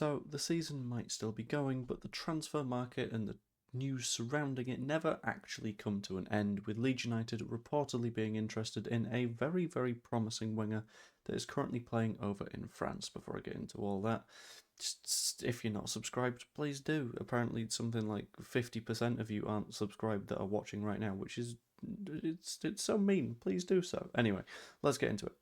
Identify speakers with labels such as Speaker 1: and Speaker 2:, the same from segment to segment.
Speaker 1: So the season might still be going, but the transfer market and the news surrounding it never actually come to an end, with Leeds United reportedly being interested in a very, very promising winger that is currently playing over in France. Before I get into all that, just if you're not subscribed, please do. Apparently, something like 50% of you aren't subscribed that are watching right now, which is it's so mean. Please do so. Anyway, let's get into it.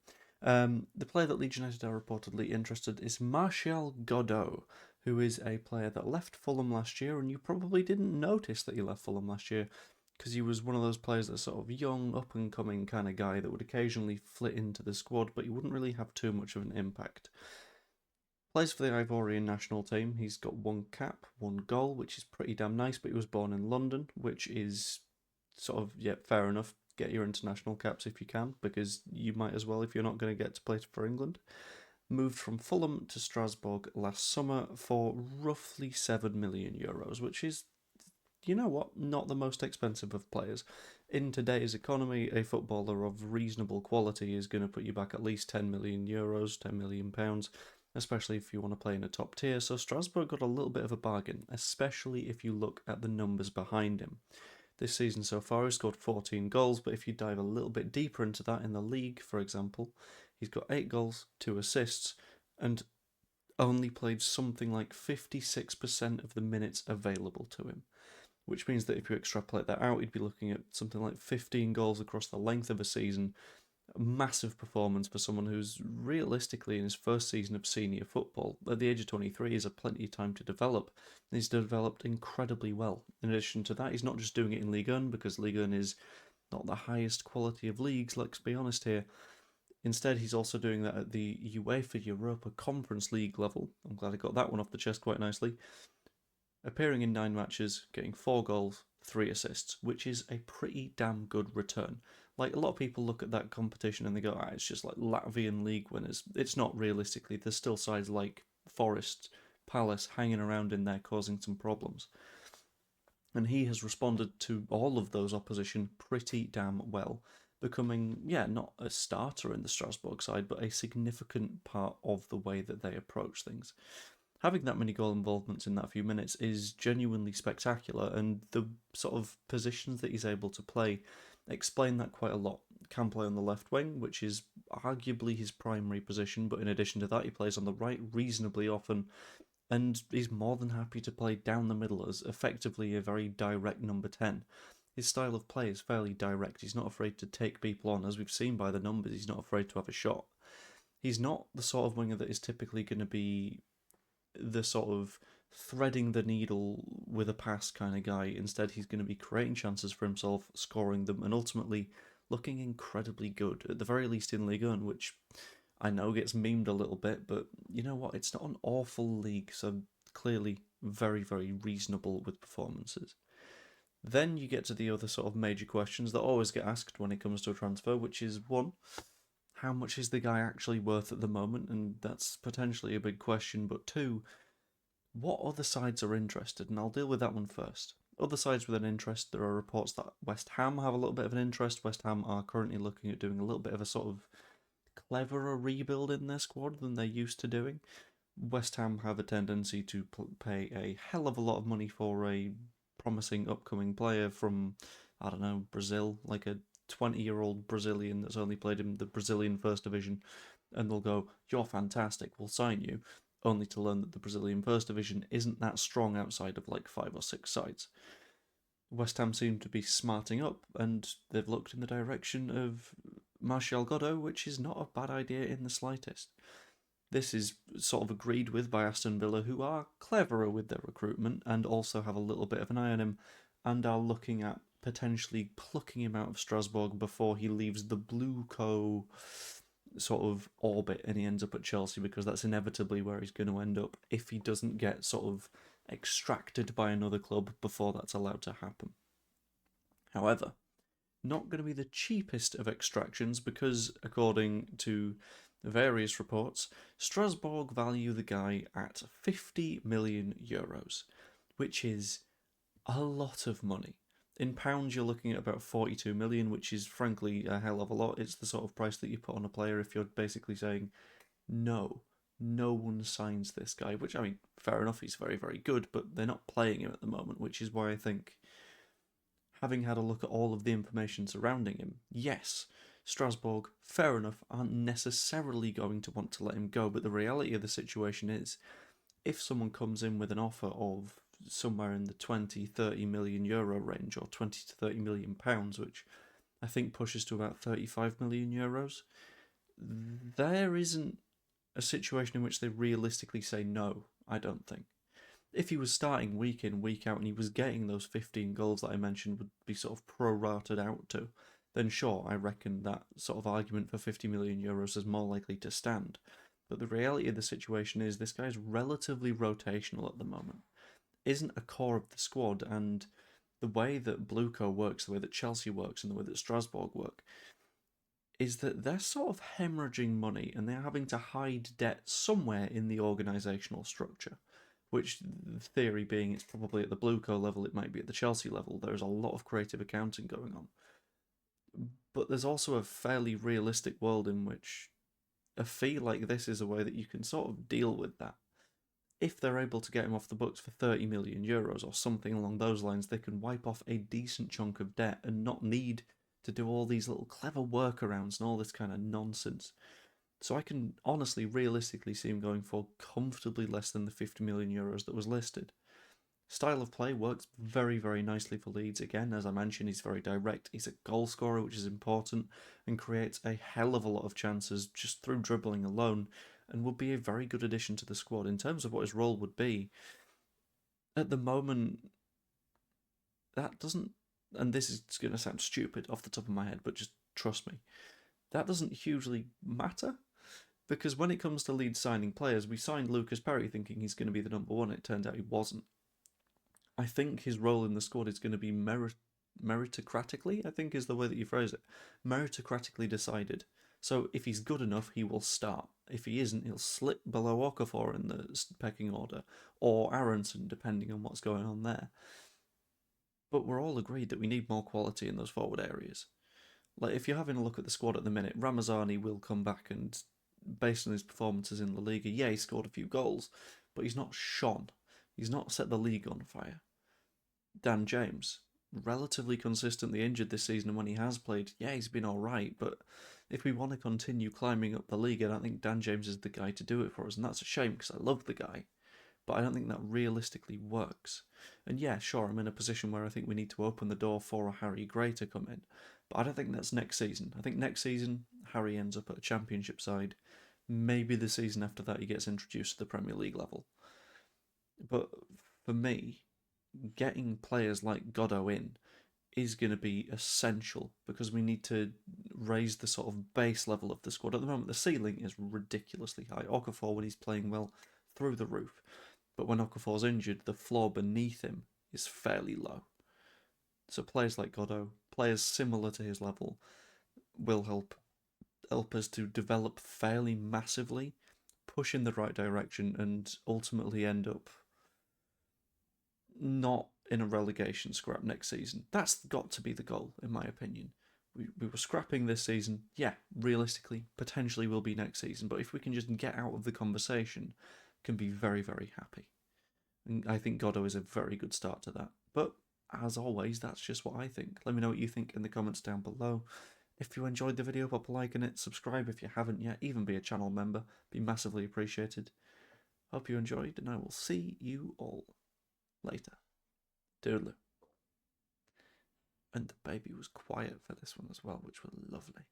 Speaker 1: The player that Leeds United are reportedly interested is Martial Godo, who is a player that left Fulham last year, and you probably didn't notice that he left Fulham last year because he was one of those players that's sort of young, up-and-coming kind of guy that would occasionally flit into the squad, but he wouldn't really have too much of an impact. Plays for the Ivorian national team. He's got one cap, one goal, which is pretty damn nice, but he was born in London, which is sort of, yeah, fair enough. Get your international caps if you can, because you might as well if you're not going to get to play for England. Moved from Fulham to Strasbourg last summer for roughly €7 million, which is, you know what, not the most expensive of players. In today's economy, a footballer of reasonable quality is going to put you back at least €10 million, £10 million, especially if you want to play in a top tier. So Strasbourg got a little bit of a bargain, especially if you look at the numbers behind him. This season so far, he's scored 14 goals, but if you dive a little bit deeper into that in the league, for example, he's got 8 goals, 2 assists, and only played something like 56% of the minutes available to him. Which means that if you extrapolate that out, you'd be looking at something like 15 goals across the length of a season. A massive performance for someone who's realistically in his first season of senior football. At the age of 23, he's had plenty of time to develop. He's developed incredibly well. In addition to that, he's not just doing it in Ligue 1, because Ligue 1 is not the highest quality of leagues, let's be honest here. Instead, he's also doing that at the UEFA Europa Conference League level. I'm glad I got that one off the chest quite nicely. Appearing in 9 matches, getting 4 goals, 3 assists, which is a pretty damn good return. Like, a lot of people look at that competition and they go, it's just like Latvian league winners. It's not realistically. There's still sides like Forest, Palace hanging around in there causing some problems. And he has responded to all of those opposition pretty damn well, becoming, not a starter in the Strasbourg side, but a significant part of the way that they approach things. Having that many goal involvements in that few minutes is genuinely spectacular, and the sort of positions that he's able to play explain that quite a lot. Can play on the left wing, which is arguably his primary position, but in addition to that, he plays on the right reasonably often, and he's more than happy to play down the middle as effectively a very direct number 10. His style of play is fairly direct. He's not afraid to take people on, as we've seen by the numbers. He's not afraid to have a shot. He's not the sort of winger that is typically going to be the sort of threading the needle with a pass kind of guy. Instead, he's going to be creating chances for himself, scoring them, and ultimately looking incredibly good, at the very least in Ligue 1, which I know gets memed a little bit, but you know what, it's not an awful league, so clearly very, very reasonable with performances. Then you get to the other sort of major questions that always get asked when it comes to a transfer, which is, one, how much is the guy actually worth at the moment? And that's potentially a big question. But two, what other sides are interested? And I'll deal with that one first. Other sides with an interest, there are reports that West Ham have a little bit of an interest. West Ham are currently looking at doing a little bit of a sort of cleverer rebuild in their squad than they're used to doing. West Ham have a tendency to pay a hell of a lot of money for a promising upcoming player from, I don't know, Brazil, like a 20-year-old Brazilian that's only played in the Brazilian First Division, and they'll go, you're fantastic, we'll sign you, only to learn that the Brazilian First Division isn't that strong outside of like 5 or 6 sides. West Ham seem to be smarting up, and they've looked in the direction of Martial Godo, which is not a bad idea in the slightest. This is sort of agreed with by Aston Villa, who are cleverer with their recruitment and also have a little bit of an eye on him, and are looking at potentially plucking him out of Strasbourg before he leaves the Blue Co sort of orbit and he ends up at Chelsea, because that's inevitably where he's going to end up if he doesn't get sort of extracted by another club before that's allowed to happen. However, not going to be the cheapest of extractions, because according to various reports, Strasbourg value the guy at €50 million, which is a lot of money. In pounds, you're looking at about 42 million, which is frankly a hell of a lot. It's the sort of price that you put on a player if you're basically saying, no, no one signs this guy, which, I mean, fair enough, he's very, very good, but they're not playing him at the moment, which is why I think, having had a look at all of the information surrounding him, yes, Strasbourg, fair enough, aren't necessarily going to want to let him go, but the reality of the situation is, if someone comes in with an offer of somewhere in the 20-30 million euro range, or 20 to 30 million pounds, which I think pushes to about 35 million euros, there isn't a situation in which they realistically say no, I don't think. If he was starting week in, week out, and he was getting those 15 goals that I mentioned would be sort of prorated out to, then sure, I reckon that sort of argument for 50 million euros is more likely to stand. But the reality of the situation is this guy's relatively rotational at the moment, isn't a core of the squad, and the way that Bluco works, the way that Chelsea works, and the way that Strasbourg work, is that they're sort of hemorrhaging money and they're having to hide debt somewhere in the organisational structure. Which, the theory being, it's probably at the Bluco level, it might be at the Chelsea level. There's a lot of creative accounting going on. But there's also a fairly realistic world in which a fee like this is a way that you can sort of deal with that. If they're able to get him off the books for 30 million euros or something along those lines, they can wipe off a decent chunk of debt and not need to do all these little clever workarounds and all this kind of nonsense. So I can honestly, realistically see him going for comfortably less than the 50 million euros that was listed. Style of play works very, very nicely for Leeds. Again, as I mentioned, he's very direct. He's a goal scorer, which is important, and creates a hell of a lot of chances just through dribbling alone, and would be a very good addition to the squad. In terms of what his role would be, at the moment, that doesn't, and this is going to sound stupid off the top of my head, but just trust me, that doesn't hugely matter. Because when it comes to Leeds signing players, we signed Lucas Perry thinking he's going to be the number one. It turned out he wasn't. I think his role in the squad is going to be meritocratically, I think is the way that you phrase it. Meritocratically decided. So if he's good enough, he will start. If he isn't, he'll slip below Okafor in the pecking order, or Aronson, depending on what's going on there. But we're all agreed that we need more quality in those forward areas. Like, if you're having a look at the squad at the minute, Ramazani will come back and, based on his performances in La Liga, yeah, he scored a few goals, but he's not shone. He's not set the league on fire. Dan James, relatively consistently injured this season, and when he has played, yeah, he's been alright, but if we want to continue climbing up the league, I don't think Dan James is the guy to do it for us, and that's a shame because I love the guy, but I don't think that realistically works. And yeah, sure, I'm in a position where I think we need to open the door for a Harry Gray to come in, but I don't think that's next season. I think next season, Harry ends up at a Championship side. Maybe the season after that he gets introduced to the Premier League level. But for me, getting players like Godo in is going to be essential because we need to raise the sort of base level of the squad. At the moment, the ceiling is ridiculously high. Okafor, when he's playing well, through the roof. But when Okafor's injured, the floor beneath him is fairly low. So players like Godo, players similar to his level, will help us to develop fairly massively, push in the right direction, and ultimately end up not in a relegation scrap next season. That's got to be the goal, in my opinion. We were scrapping this season. Yeah, realistically, potentially will be next season. But if we can just get out of the conversation, can be very, very happy. And I think Godo is a very good start to that. But as always, that's just what I think. Let me know what you think in the comments down below. If you enjoyed the video, pop a like on it, subscribe if you haven't yet, even be a channel member, be massively appreciated. Hope you enjoyed, and I will see you all later. Toodaloo. And the baby was quiet for this one as well, which was lovely.